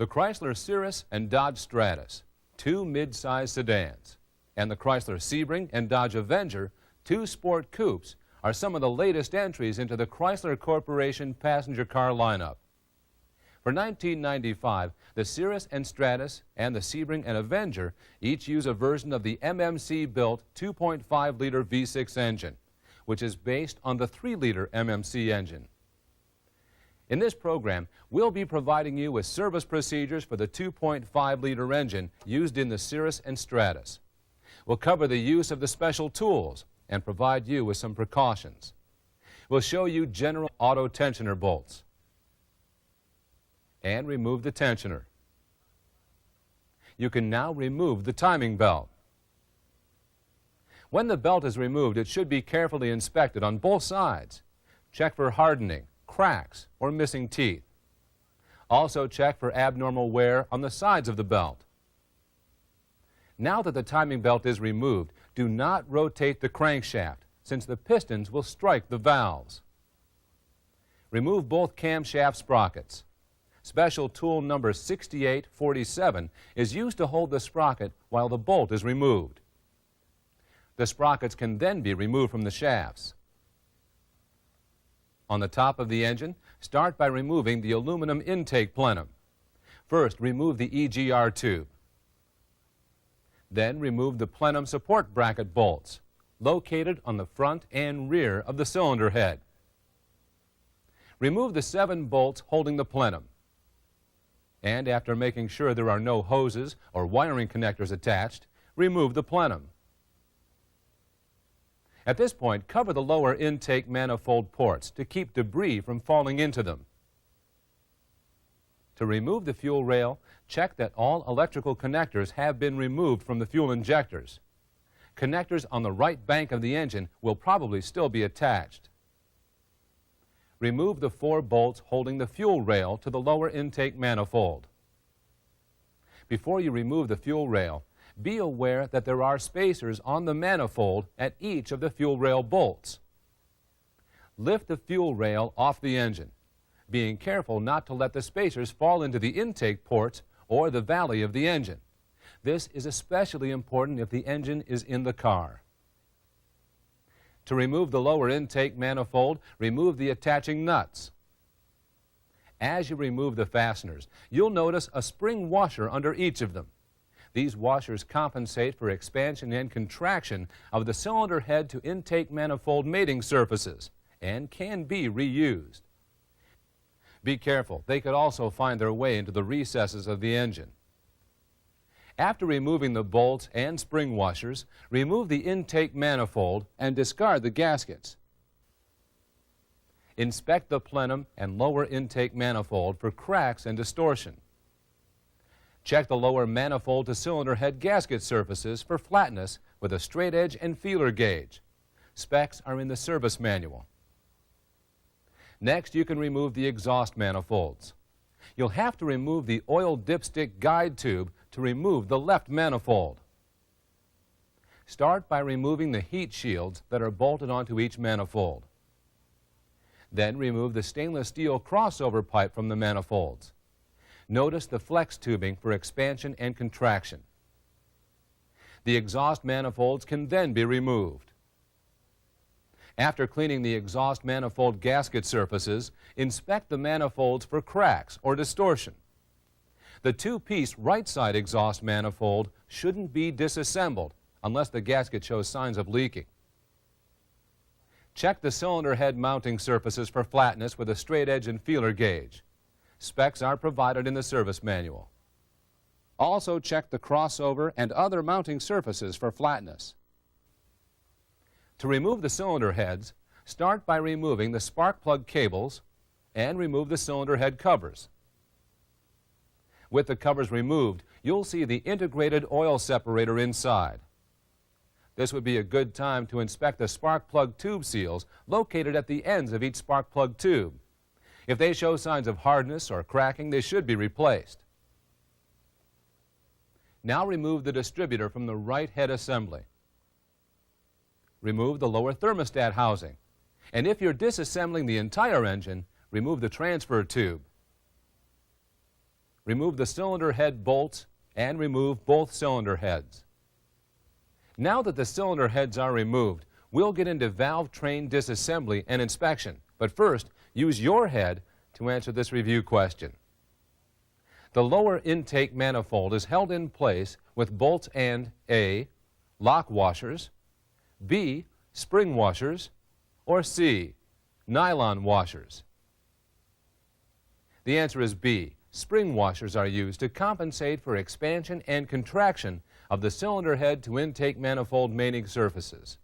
The Chrysler Cirrus and Dodge Stratus, two mid-size sedans, and the Chrysler Sebring and Dodge Avenger, two sport coupes, are some of the latest entries into the Chrysler Corporation passenger car lineup. For 1995, the Cirrus and Stratus and the Sebring and Avenger each use a version of the MMC-built 2.5-liter V6 engine, which is based on the 3-liter MMC engine. In this program, we'll be providing you with service procedures for the 2.5-liter engine used in the Cirrus and Stratus. We'll cover the use of the special tools and provide you with some precautions. We'll show you general auto tensioner bolts and remove the tensioner. You can now remove the timing belt. When the belt is removed, it should be carefully inspected on both sides. Check for hardening, cracks, or missing teeth. Also check for abnormal wear on the sides of the belt. Now that the timing belt is removed, do not rotate the crankshaft, since the pistons will strike the valves. Remove both camshaft sprockets. Special tool number 6847 is used to hold the sprocket while the bolt is removed. The sprockets can then be removed from the shafts. On the top of the engine, start by removing the aluminum intake plenum. First, remove the EGR tube. Then remove the plenum support bracket bolts, located on the front and rear of the cylinder head. Remove the 7 bolts holding the plenum. And after making sure there are no hoses or wiring connectors attached, remove the plenum. At this point, cover the lower intake manifold ports to keep debris from falling into them. To remove the fuel rail, check that all electrical connectors have been removed from the fuel injectors. Connectors on the right bank of the engine will probably still be attached. Remove the 4 bolts holding the fuel rail to the lower intake manifold. Before you remove the fuel rail, be aware that there are spacers on the manifold at each of the fuel rail bolts. Lift the fuel rail off the engine, being careful not to let the spacers fall into the intake ports or the valley of the engine. This is especially important if the engine is in the car. To remove the lower intake manifold, remove the attaching nuts. As you remove the fasteners, you'll notice a spring washer under each of them. These washers compensate for expansion and contraction of the cylinder head to intake manifold mating surfaces and can be reused. Be careful, they could also find their way into the recesses of the engine. After removing the bolts and spring washers, remove the intake manifold and discard the gaskets. Inspect the plenum and lower intake manifold for cracks and distortion. Check the lower manifold to cylinder head gasket surfaces for flatness with a straight edge and feeler gauge. Specs are in the service manual. Next, you can remove the exhaust manifolds. You'll have to remove the oil dipstick guide tube to remove the left manifold. Start by removing the heat shields that are bolted onto each manifold. Then remove the stainless steel crossover pipe from the manifolds. Notice the flex tubing for expansion and contraction. The exhaust manifolds can then be removed. After cleaning the exhaust manifold gasket surfaces, inspect the manifolds for cracks or distortion. The 2-piece right side exhaust manifold shouldn't be disassembled unless the gasket shows signs of leaking. Check the cylinder head mounting surfaces for flatness with a straight edge and feeler gauge. Specs are provided in the service manual. Also check the crossover and other mounting surfaces for flatness. To remove the cylinder heads, start by removing the spark plug cables and remove the cylinder head covers. With the covers removed, you'll see the integrated oil separator inside. This would be a good time to inspect the spark plug tube seals located at the ends of each spark plug tube. If they show signs of hardness or cracking, they should be replaced. Now remove the distributor from the right head assembly. Remove the lower thermostat housing. And if you're disassembling the entire engine, remove the transfer tube. remove the cylinder head bolts and remove both cylinder heads. Now that the cylinder heads are removed, we'll get into valve train disassembly and inspection. But first, use your head to answer this review question. The lower intake manifold is held in place with bolts and A, lock washers, B, spring washers, or C, nylon washers. The answer is B. Spring washers are used to compensate for expansion and contraction of the cylinder head to intake manifold mating surfaces.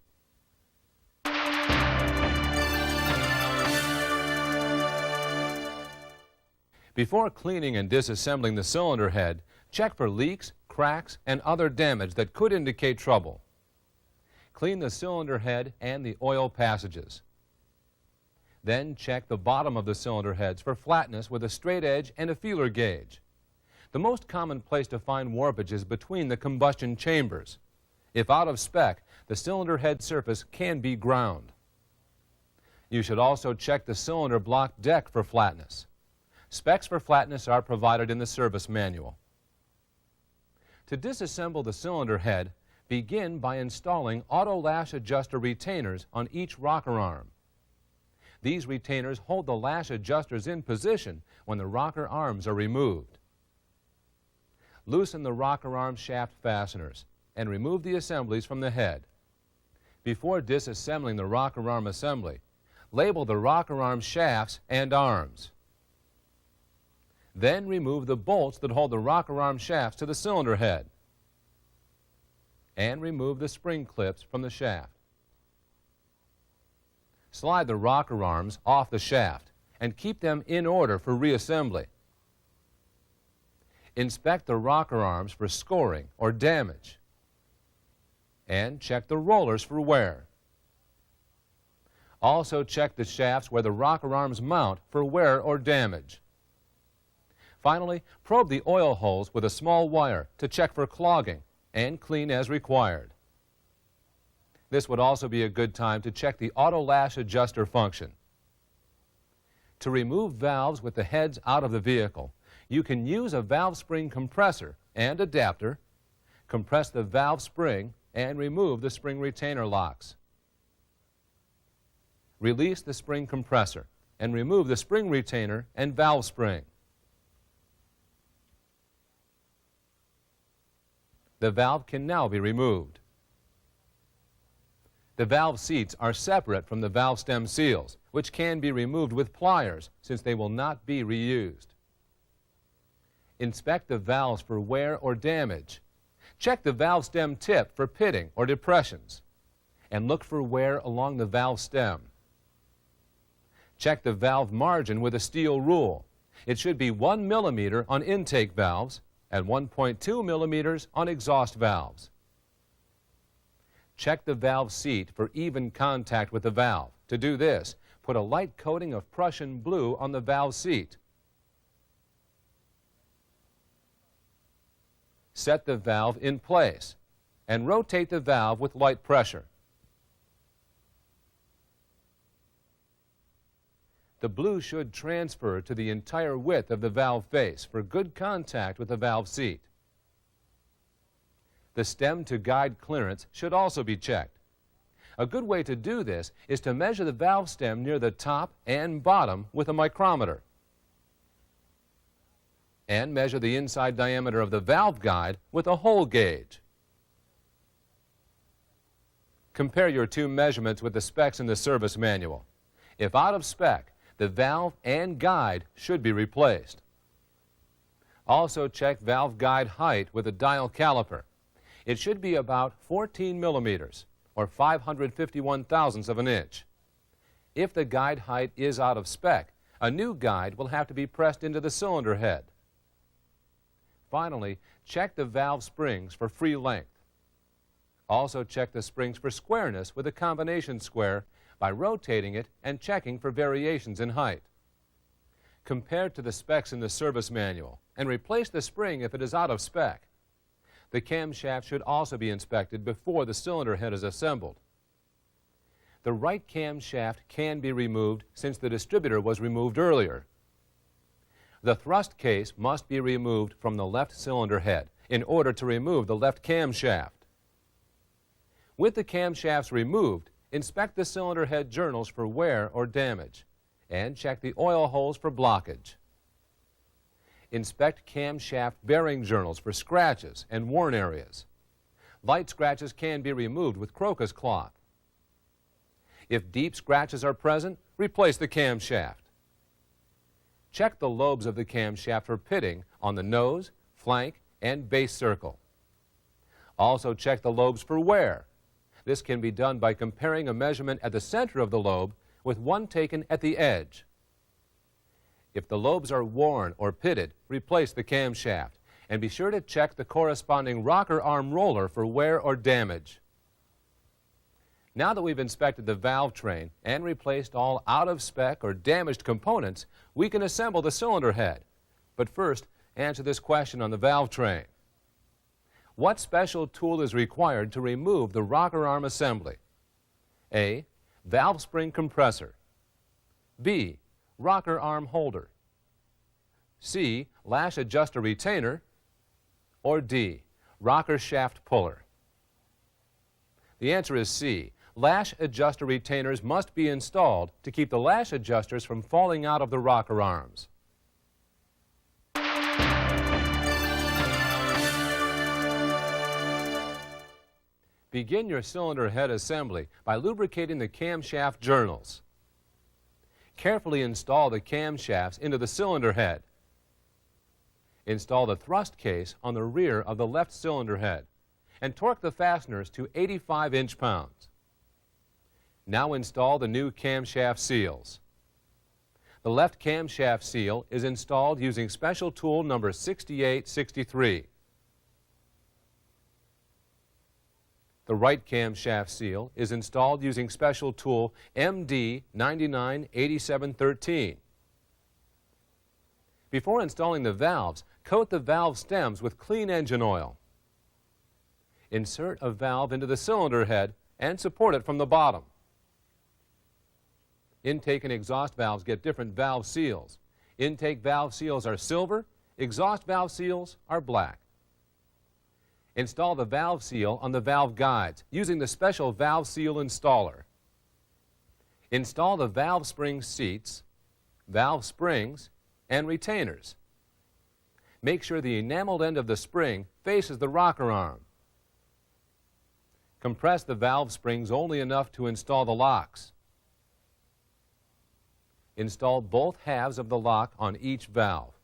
Before cleaning and disassembling the cylinder head, check for leaks, cracks, and other damage that could indicate trouble. Clean the cylinder head and the oil passages. Then check the bottom of the cylinder heads for flatness with a straight edge and a feeler gauge. The most common place to find warpage is between the combustion chambers. If out of spec, the cylinder head surface can be ground. You should also check the cylinder block deck for flatness. Specs for flatness are provided in the service manual. To disassemble the cylinder head, begin by installing auto lash adjuster retainers on each rocker arm. These retainers hold the lash adjusters in position when the rocker arms are removed. Loosen the rocker arm shaft fasteners and remove the assemblies from the head. Before disassembling the rocker arm assembly, label the rocker arm shafts and arms. Then remove the bolts that hold the rocker arm shafts to the cylinder head. And remove the spring clips from the shaft. Slide the rocker arms off the shaft and keep them in order for reassembly. Inspect the rocker arms for scoring or damage. And check the rollers for wear. Also check the shafts where the rocker arms mount for wear or damage. Finally, probe the oil holes with a small wire to check for clogging and clean as required. This would also be a good time to check the auto lash adjuster function. To remove valves with the heads out of the vehicle, you can use a valve spring compressor and adapter, compress the valve spring, and remove the spring retainer locks. Release the spring compressor and remove the spring retainer and valve spring. The valve can now be removed. The valve seats are separate from the valve stem seals, which can be removed with pliers since they will not be reused. Inspect the valves for wear or damage. Check the valve stem tip for pitting or depressions, and look for wear along the valve stem. Check the valve margin with a steel rule. It should be 1 millimeter on intake valves and 1.2 millimeters on exhaust valves. Check the valve seat for even contact with the valve. To do this, put a light coating of Prussian blue on the valve seat. Set the valve in place and rotate the valve with light pressure. The blue should transfer to the entire width of the valve face for good contact with the valve seat. The stem to guide clearance should also be checked. A good way to do this is to measure the valve stem near the top and bottom with a micrometer. And measure the inside diameter of the valve guide with a hole gauge. Compare your two measurements with the specs in the service manual. If out of spec, the valve and guide should be replaced. Also check valve guide height with a dial caliper. It should be about 14 millimeters, or 551 thousandths of an inch. If the guide height is out of spec, a new guide will have to be pressed into the cylinder head. Finally, check the valve springs for free length. Also check the springs for squareness with a combination square by rotating it and checking for variations in height. Compare to the specs in the service manual and replace the spring if it is out of spec. The camshaft should also be inspected before the cylinder head is assembled. The right camshaft can be removed since the distributor was removed earlier. The thrust case must be removed from the left cylinder head in order to remove the left camshaft. With the camshafts removed, inspect the cylinder head journals for wear or damage and check the oil holes for blockage. Inspect camshaft bearing journals for scratches and worn areas. Light scratches can be removed with crocus cloth. If deep scratches are present, replace the camshaft. Check the lobes of the camshaft for pitting on the nose, flank, and base circle. Also check the lobes for wear. This can be done by comparing a measurement at the center of the lobe with one taken at the edge. If the lobes are worn or pitted, replace the camshaft, and be sure to check the corresponding rocker arm roller for wear or damage. Now that we've inspected the valve train and replaced all out-of-spec or damaged components, we can assemble the cylinder head. But first, answer this question on the valve train. What special tool is required to remove the rocker arm assembly? A. Valve spring compressor. B. Rocker arm holder. C. Lash adjuster retainer. Or D. Rocker shaft puller. The answer is C. Lash adjuster retainers must be installed to keep the lash adjusters from falling out of the rocker arms. Begin your cylinder head assembly by lubricating the camshaft journals. Carefully install the camshafts into the cylinder head. Install the thrust case on the rear of the left cylinder head and torque the fasteners to 85 inch-pounds. Now install the new camshaft seals. The left camshaft seal is installed using special tool number 6863. The right camshaft seal is installed using special tool MD 998713. Before installing the valves, coat the valve stems with clean engine oil. Insert a valve into the cylinder head and support it from the bottom. Intake and exhaust valves get different valve seals. Intake valve seals are silver, exhaust valve seals are black. Install the valve seal on the valve guides using the special valve seal installer. Install the valve spring seats, valve springs, and retainers. Make sure the enameled end of the spring faces the rocker arm. Compress the valve springs only enough to install the locks. Install both halves of the lock on each valve.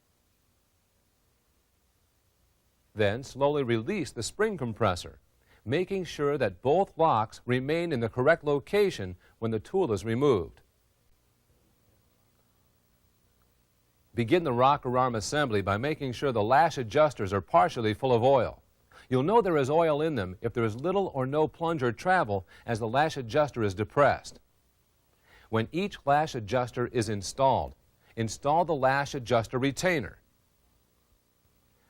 Then slowly release the spring compressor, making sure that both locks remain in the correct location when the tool is removed. Begin the rocker arm assembly by making sure the lash adjusters are partially full of oil. You'll know there is oil in them if there is little or no plunge or travel as the lash adjuster is depressed. When each lash adjuster is installed, install the lash adjuster retainer.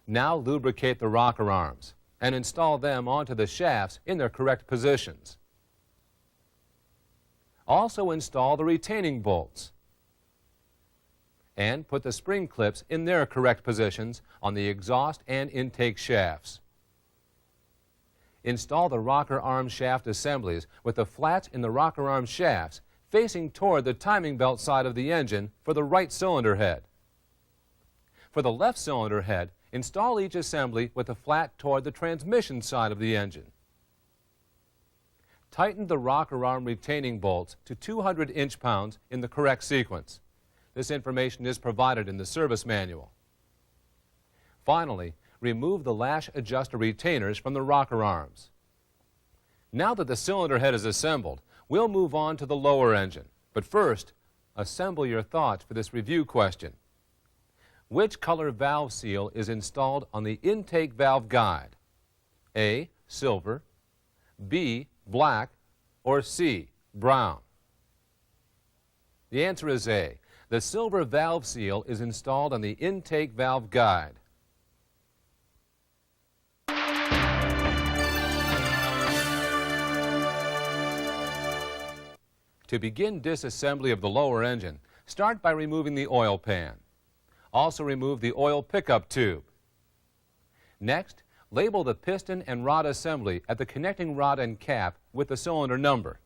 Now lubricate the rocker arms and install them onto the shafts in their correct positions. Also install the retaining bolts and put the spring clips in their correct positions on the exhaust and intake shafts. Install the rocker arm shaft assemblies with the flats in the rocker arm shafts facing toward the timing belt side of the engine for the right cylinder head. For the left cylinder head, install each assembly with the flat toward the transmission side of the engine. Tighten the rocker arm retaining bolts to 200 inch-pounds in the correct sequence. This information is provided in the service manual. Finally, remove the lash adjuster retainers from the rocker arms. Now that the cylinder head is assembled, we'll move on to the lower engine. But first, assemble your thoughts for this review question. Which color valve seal is installed on the intake valve guide? A. Silver, B. Black, or C. Brown? The answer is A. The silver valve seal is installed on the intake valve guide. To begin disassembly of the lower engine, start by removing the oil pan. Also remove the oil pickup tube. Next, label the piston and rod assembly at the connecting rod and cap with the cylinder number.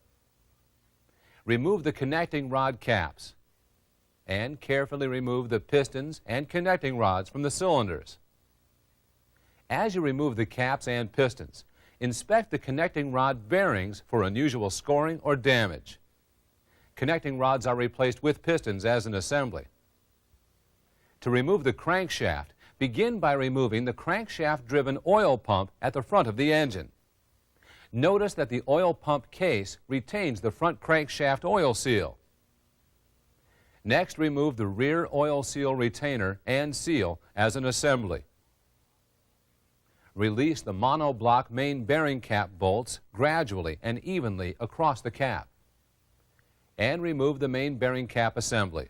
Remove the connecting rod caps and carefully remove the pistons and connecting rods from the cylinders. As you remove the caps and pistons, inspect the connecting rod bearings for unusual scoring or damage. Connecting rods are replaced with pistons as an assembly. To remove the crankshaft, begin by removing the crankshaft-driven oil pump at the front of the engine. Notice that the oil pump case retains the front crankshaft oil seal. Next, remove the rear oil seal retainer and seal as an assembly. Release the monoblock main bearing cap bolts gradually and evenly across the cap. And remove the main bearing cap assembly.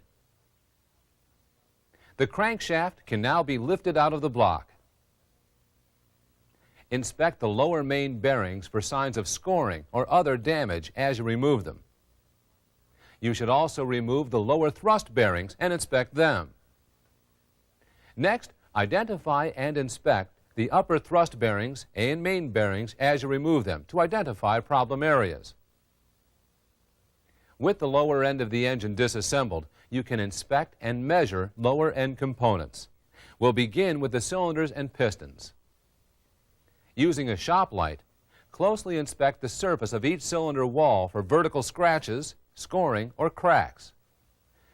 The crankshaft can now be lifted out of the block. Inspect the lower main bearings for signs of scoring or other damage as you remove them. You should also remove the lower thrust bearings and inspect them. Next, identify and inspect the upper thrust bearings and main bearings as you remove them to identify problem areas. With the lower end of the engine disassembled, you can inspect and measure lower end components. We'll begin with the cylinders and pistons. Using a shop light, closely inspect the surface of each cylinder wall for vertical scratches, scoring, or cracks.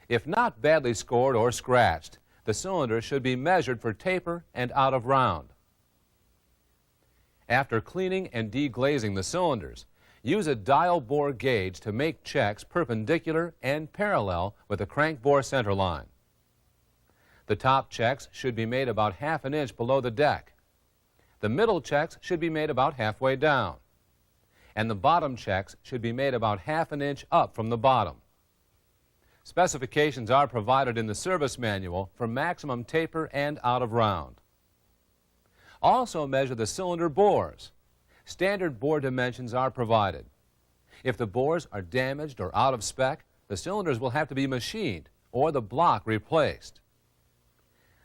If not badly scored or scratched, the cylinder should be measured for taper and out of round. After cleaning and deglazing the cylinders, use a dial bore gauge to make checks perpendicular and parallel with the crank bore center line. The top checks should be made about half an inch below the deck. The middle checks should be made about halfway down. And the bottom checks should be made about half an inch up from the bottom. Specifications are provided in the service manual for maximum taper and out of round. Also measure the cylinder bores. Standard bore dimensions are provided. If the bores are damaged or out of spec, the cylinders will have to be machined or the block replaced.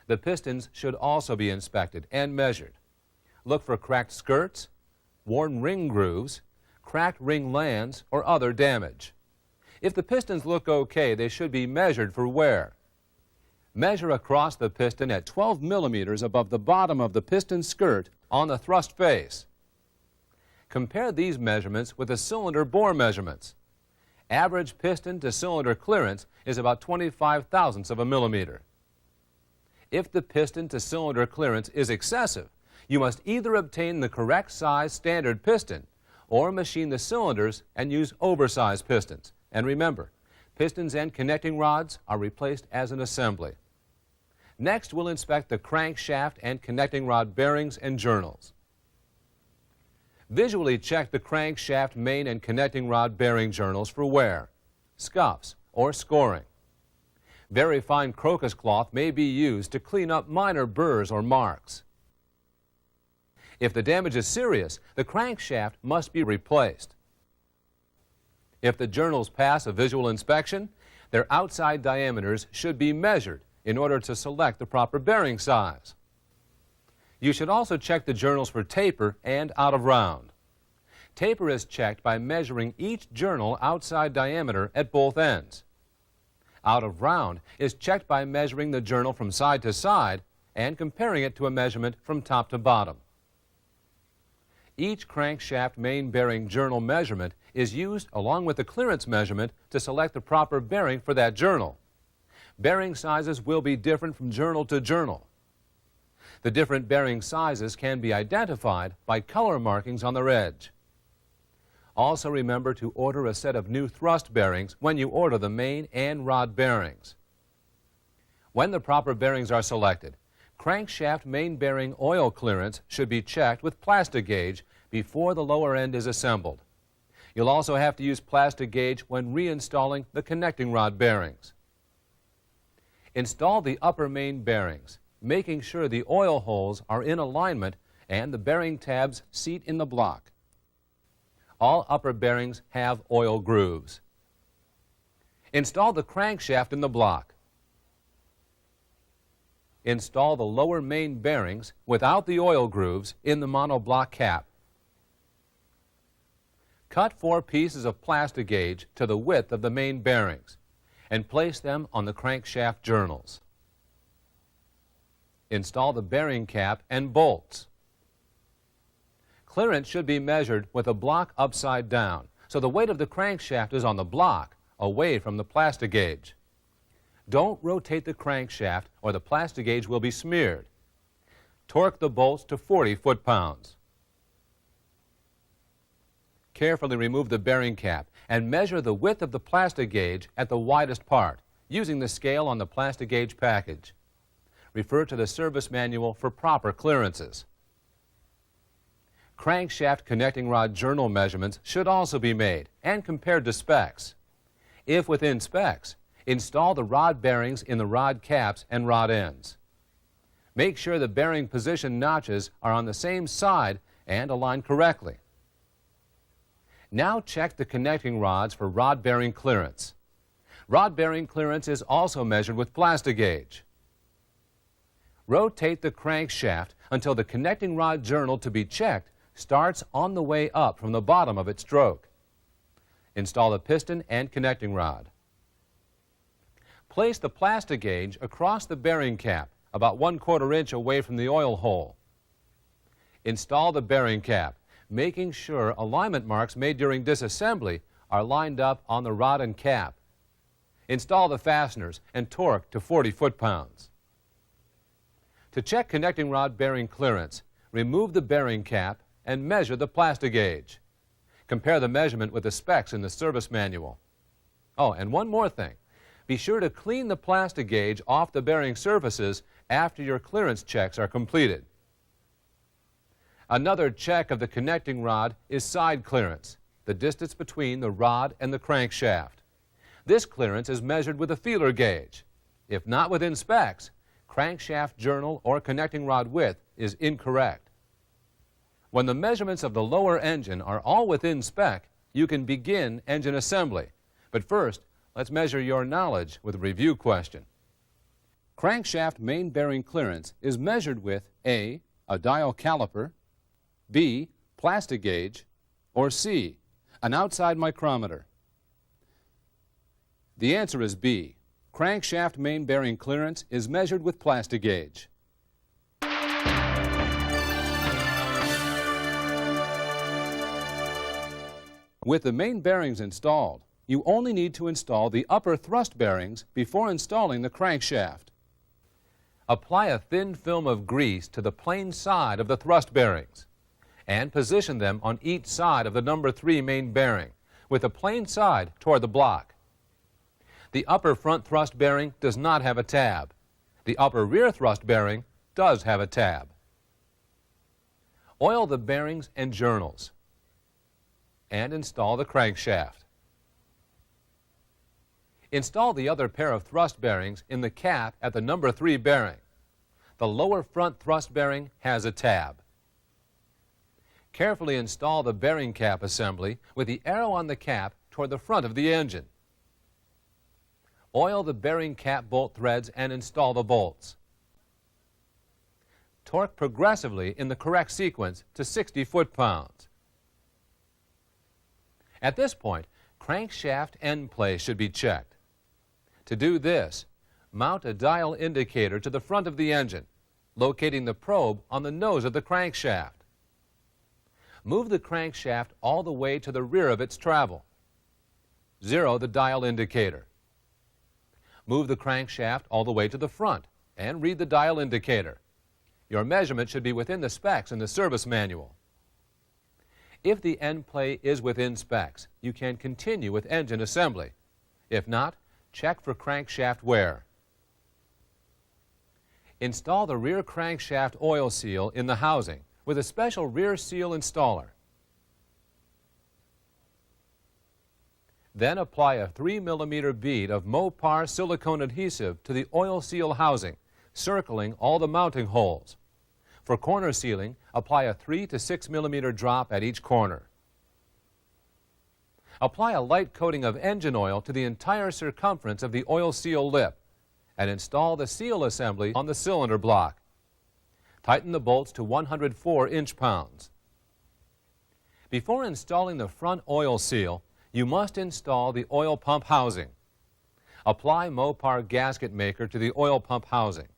The pistons should also be inspected and measured. Look for cracked skirts, worn ring grooves, cracked ring lands, or other damage. If the pistons look okay, they should be measured for wear. Measure across the piston at 12 millimeters above the bottom of the piston skirt on the thrust face. Compare these measurements with the cylinder bore measurements. Average piston to cylinder clearance is about 25 thousandths of a millimeter. If the piston to cylinder clearance is excessive, you must either obtain the correct size standard piston or machine the cylinders and use oversized pistons. And remember, pistons and connecting rods are replaced as an assembly. Next, we'll inspect the crankshaft and connecting rod bearings and journals. Visually check the crankshaft, main, and connecting rod bearing journals for wear, scuffs, or scoring. Very fine crocus cloth may be used to clean up minor burrs or marks. If the damage is serious, the crankshaft must be replaced. If the journals pass a visual inspection, their outside diameters should be measured in order to select the proper bearing size. You should also check the journals for taper and out of round. Taper is checked by measuring each journal outside diameter at both ends. Out of round is checked by measuring the journal from side to side and comparing it to a measurement from top to bottom. Each crankshaft main bearing journal measurement is used along with the clearance measurement to select the proper bearing for that journal. Bearing sizes will be different from journal to journal. The different bearing sizes can be identified by color markings on their edge. Also remember to order a set of new thrust bearings when you order the main and rod bearings. When the proper bearings are selected, crankshaft main bearing oil clearance should be checked with plastic gauge before the lower end is assembled. You'll also have to use plastic gauge when reinstalling the connecting rod bearings. Install the upper main bearings, making sure the oil holes are in alignment and the bearing tabs seat in the block. All upper bearings have oil grooves. Install the crankshaft in the block. Install the lower main bearings without the oil grooves in the monoblock cap. Cut 4 pieces of Plastigauge to the width of the main bearings and place them on the crankshaft journals. Install the bearing cap and bolts. Clearance should be measured with the block upside down, so the weight of the crankshaft is on the block, away from the Plastigauge. Don't rotate the crankshaft or the Plastigauge will be smeared. Torque the bolts to 40 foot-pounds. Carefully remove the bearing cap and measure the width of the Plastigauge at the widest part, using the scale on the Plastigauge package. Refer to the service manual for proper clearances. Crankshaft connecting rod journal measurements should also be made and compared to specs. If within specs, install the rod bearings in the rod caps and rod ends. Make sure the bearing position notches are on the same side and aligned correctly. Now check the connecting rods for rod bearing clearance. Rod bearing clearance is also measured with Plastigauge. Rotate the crankshaft until the connecting rod journal to be checked starts on the way up from the bottom of its stroke. Install the piston and connecting rod. Place the Plastigauge across the bearing cap, about 1/4 inch away from the oil hole. Install the bearing cap, making sure alignment marks made during disassembly are lined up on the rod and cap. Install the fasteners and torque to 40 foot-pounds. To check connecting rod bearing clearance, remove the bearing cap and measure the Plastigauge. Compare the measurement with the specs in the service manual. Oh, and one more thing. Be sure to clean the Plastigauge off the bearing surfaces after your clearance checks are completed. Another check of the connecting rod is side clearance, the distance between the rod and the crankshaft. This clearance is measured with a feeler gauge. If not within specs, crankshaft journal or connecting rod width is incorrect. When the measurements of the lower engine are all within spec, you can begin engine assembly. But first, let's measure your knowledge with a review question. Crankshaft main bearing clearance is measured with A, a dial caliper, B, Plastigauge, or C, an outside micrometer. The answer is B. Crankshaft main bearing clearance is measured with Plastigauge. With the main bearings installed, you only need to install the upper thrust bearings before installing the crankshaft. Apply a thin film of grease to the plain side of the thrust bearings and position them on each side of the number 3 main bearing, with the plain side toward the block. The upper front thrust bearing does not have a tab. The upper rear thrust bearing does have a tab. Oil the bearings and journals and install the crankshaft. Install the other pair of thrust bearings in the cap at the number 3 bearing. The lower front thrust bearing has a tab. Carefully install the bearing cap assembly with the arrow on the cap toward the front of the engine. Oil the bearing cap bolt threads and install the bolts. Torque progressively in the correct sequence to 60 foot-pounds. At this point, crankshaft end play should be checked. To do this, mount a dial indicator to the front of the engine, locating the probe on the nose of the crankshaft. Move the crankshaft all the way to the rear of its travel. Zero the dial indicator. Move the crankshaft all the way to the front and read the dial indicator. Your measurement should be within the specs in the service manual. If the end play is within specs, you can continue with engine assembly. If not, check for crankshaft wear. Install the rear crankshaft oil seal in the housing with a special rear seal installer. Then apply a 3mm bead of Mopar silicone adhesive to the oil seal housing, circling all the mounting holes. For corner sealing, apply a 3 to 6mm drop at each corner. Apply a light coating of engine oil to the entire circumference of the oil seal lip, and install the seal assembly on the cylinder block. Tighten the bolts to 104 inch-pounds. Before installing the front oil seal, you must install the oil pump housing. Apply Mopar gasket maker to the oil pump housing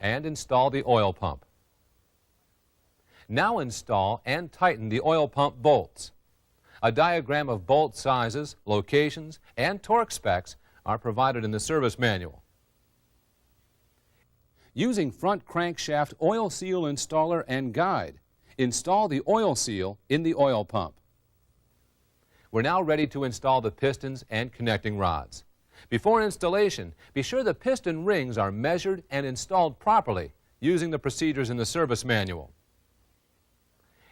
and install the oil pump. Now install and tighten the oil pump bolts. A diagram of bolt sizes, locations, and torque specs are provided in the service manual. Using front crankshaft oil seal installer and guide, install the oil seal in the oil pump. We're now ready to install the pistons and connecting rods. Before installation, be sure the piston rings are measured and installed properly using the procedures in the service manual.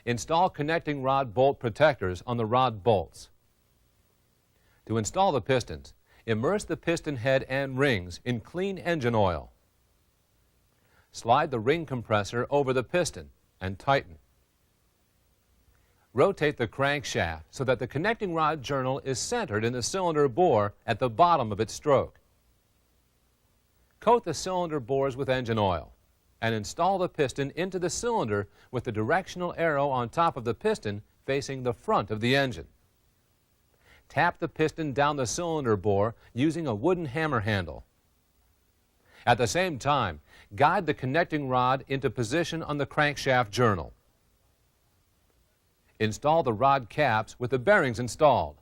Install connecting rod bolt protectors on the rod bolts. To install the pistons, immerse the piston head and rings in clean engine oil. Slide the ring compressor over the piston and tighten. Rotate the crankshaft so that the connecting rod journal is centered in the cylinder bore at the bottom of its stroke. Coat the cylinder bores with engine oil and install the piston into the cylinder with the directional arrow on top of the piston facing the front of the engine. Tap the piston down the cylinder bore using a wooden hammer handle. At the same time, guide the connecting rod into position on the crankshaft journal. Install the rod caps with the bearings installed,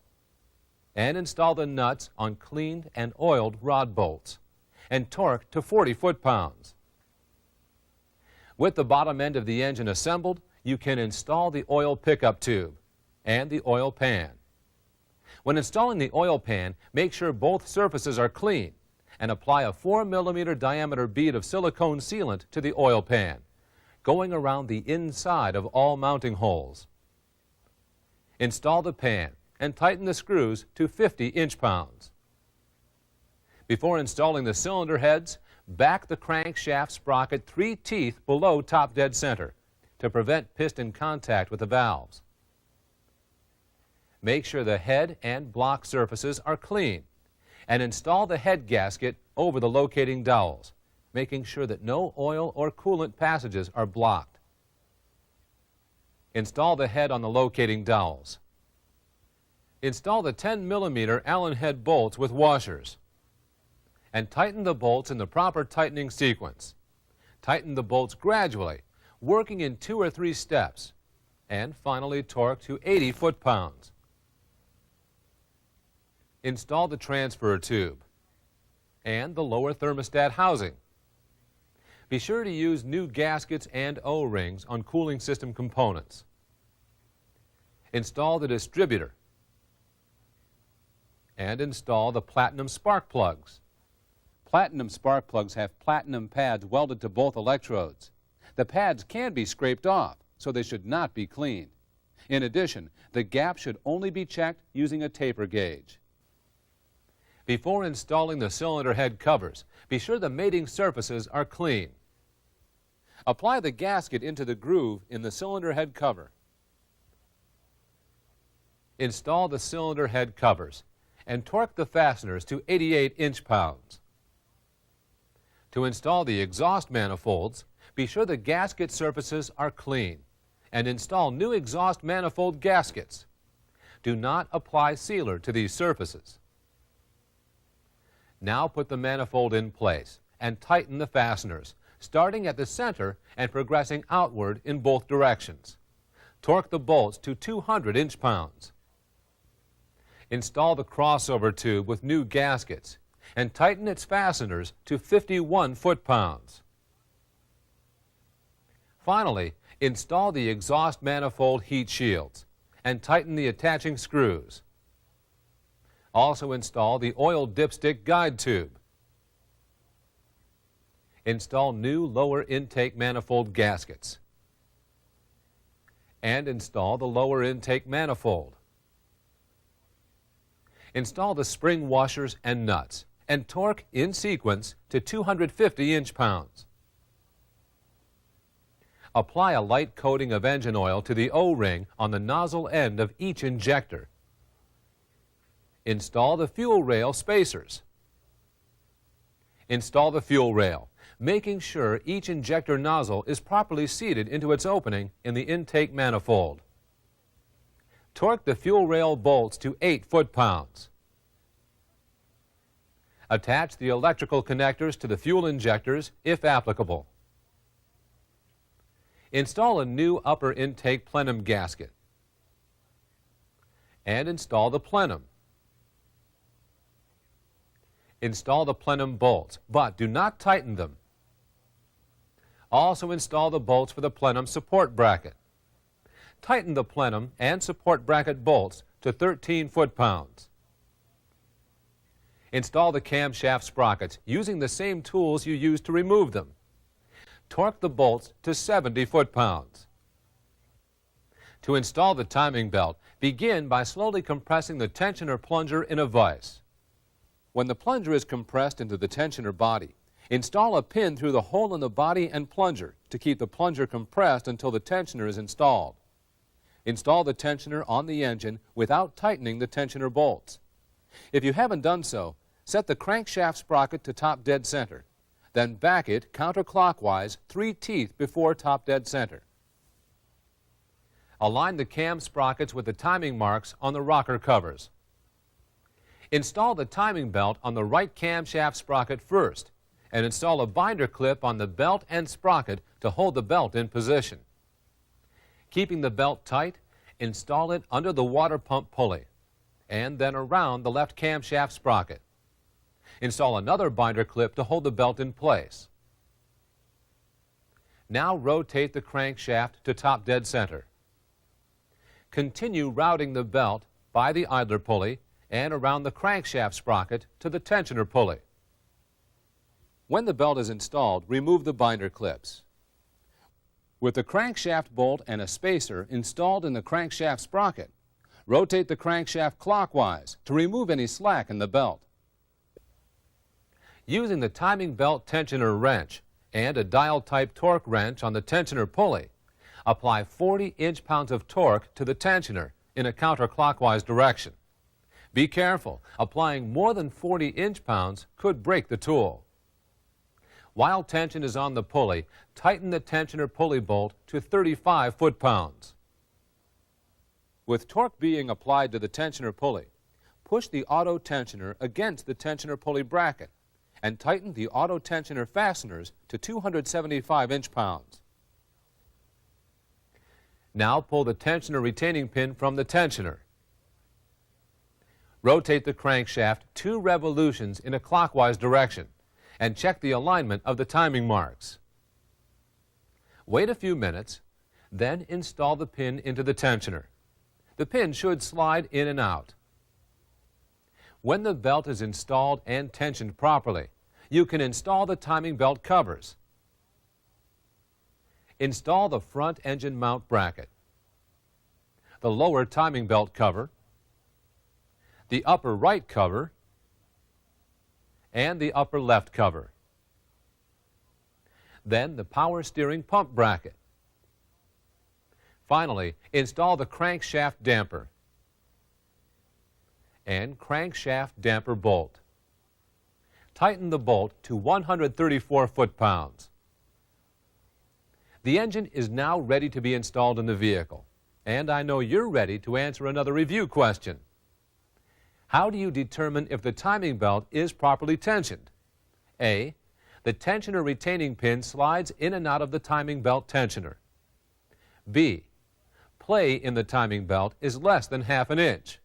and install the nuts on cleaned and oiled rod bolts, and torque to 40 foot-pounds. With the bottom end of the engine assembled, you can install the oil pickup tube and the oil pan. When installing the oil pan, make sure both surfaces are clean and apply a 4 millimeter diameter bead of silicone sealant to the oil pan, going around the inside of all mounting holes. Install the pan and tighten the screws to 50 inch-pounds. Before installing the cylinder heads, back the crankshaft sprocket 3 teeth below top dead center to prevent piston contact with the valves. Make sure the head and block surfaces are clean and install the head gasket over the locating dowels, making sure that no oil or coolant passages are blocked. Install the head on the locating dowels. Install the 10 millimeter Allen head bolts with washers and tighten the bolts in the proper tightening sequence. Tighten the bolts gradually, working in 2 or 3 steps, and finally torque to 80 foot-pounds. Install the transfer tube and the lower thermostat housing. Be sure to use new gaskets and O-rings on cooling system components. Install the distributor and install the platinum spark plugs. Platinum spark plugs have platinum pads welded to both electrodes. The pads can be scraped off, so they should not be cleaned. In addition, the gap should only be checked using a taper gauge. Before installing the cylinder head covers, be sure the mating surfaces are clean. Apply the gasket into the groove in the cylinder head cover. Install the cylinder head covers and torque the fasteners to 88 inch-pounds. To install the exhaust manifolds, be sure the gasket surfaces are clean and install new exhaust manifold gaskets. Do not apply sealer to these surfaces. Now put the manifold in place and tighten the fasteners, starting at the center and progressing outward in both directions. Torque the bolts to 200 inch-pounds. Install the crossover tube with new gaskets and tighten its fasteners to 51 foot-pounds. Finally, install the exhaust manifold heat shields and tighten the attaching screws. Also install the oil dipstick guide tube. Install new lower intake manifold gaskets. And install the lower intake manifold. Install the spring washers and nuts and torque in sequence to 250 inch-pounds. Apply a light coating of engine oil to the O-ring on the nozzle end of each injector. Install the fuel rail spacers. Install the fuel rail, making sure each injector nozzle is properly seated into its opening in the intake manifold. Torque the fuel rail bolts to 8 foot-pounds. Attach the electrical connectors to the fuel injectors if applicable. Install a new upper intake plenum gasket and install the plenum. Install the plenum bolts, but do not tighten them. Also install the bolts for the plenum support bracket. Tighten the plenum and support bracket bolts to 13 foot-pounds. Install the camshaft sprockets using the same tools you used to remove them. Torque the bolts to 70 foot-pounds. To install the timing belt, begin by slowly compressing the tensioner plunger in a vise. When the plunger is compressed into the tensioner body, install a pin through the hole in the body and plunger to keep the plunger compressed until the tensioner is installed. Install the tensioner on the engine without tightening the tensioner bolts. If you haven't done so, set the crankshaft sprocket to top dead center. Then back it counterclockwise 3 teeth before top dead center. Align the cam sprockets with the timing marks on the rocker covers. Install the timing belt on the right camshaft sprocket first and install a binder clip on the belt and sprocket to hold the belt in position. Keeping the belt tight, install it under the water pump pulley and then around the left camshaft sprocket. Install another binder clip to hold the belt in place. Now rotate the crankshaft to top dead center. Continue routing the belt by the idler pulley and around the crankshaft sprocket to the tensioner pulley. When the belt is installed, remove the binder clips. With the crankshaft bolt and a spacer installed in the crankshaft sprocket, rotate the crankshaft clockwise to remove any slack in the belt. Using the timing belt tensioner wrench and a dial-type torque wrench on the tensioner pulley, apply 40 inch-pounds of torque to the tensioner in a counterclockwise direction. Be careful, applying more than 40 inch-pounds could break the tool. While tension is on the pulley, tighten the tensioner pulley bolt to 35 foot-pounds. With torque being applied to the tensioner pulley, push the auto tensioner against the tensioner pulley bracket and tighten the auto tensioner fasteners to 275 inch-pounds. Now pull the tensioner retaining pin from the tensioner. Rotate the crankshaft 2 revolutions in a clockwise direction and check the alignment of the timing marks. Wait a few minutes, then install the pin into the tensioner. The pin should slide in and out. When the belt is installed and tensioned properly, you can install the timing belt covers. Install the front engine mount bracket, the lower timing belt cover, the upper right cover, and the upper left cover. Then the power steering pump bracket. Finally, install the crankshaft damper and crankshaft damper bolt. Tighten the bolt to 134 foot-pounds. The engine is now ready to be installed in the vehicle, and I know you're ready to answer another review question. How do you determine if the timing belt is properly tensioned? A. The tensioner retaining pin slides in and out of the timing belt tensioner. B. Play in the timing belt is less than ½ an inch.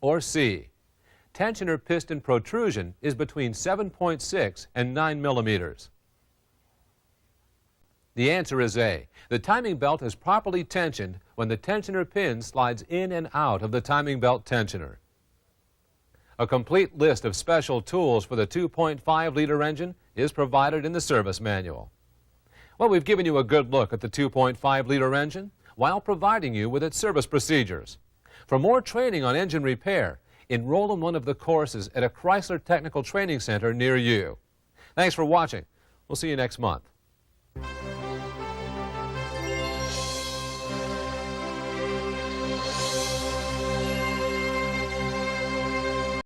Or C. Tensioner piston protrusion is between 7.6 and 9 millimeters. The answer is A. The timing belt is properly tensioned when the tensioner pin slides in and out of the timing belt tensioner. A complete list of special tools for the 2.5-liter engine is provided in the service manual. Well, we've given you a good look at the 2.5-liter engine while providing you with its service procedures. For more training on engine repair, enroll in one of the courses at a Chrysler Technical Training Center near you. Thanks for watching. We'll see you next month.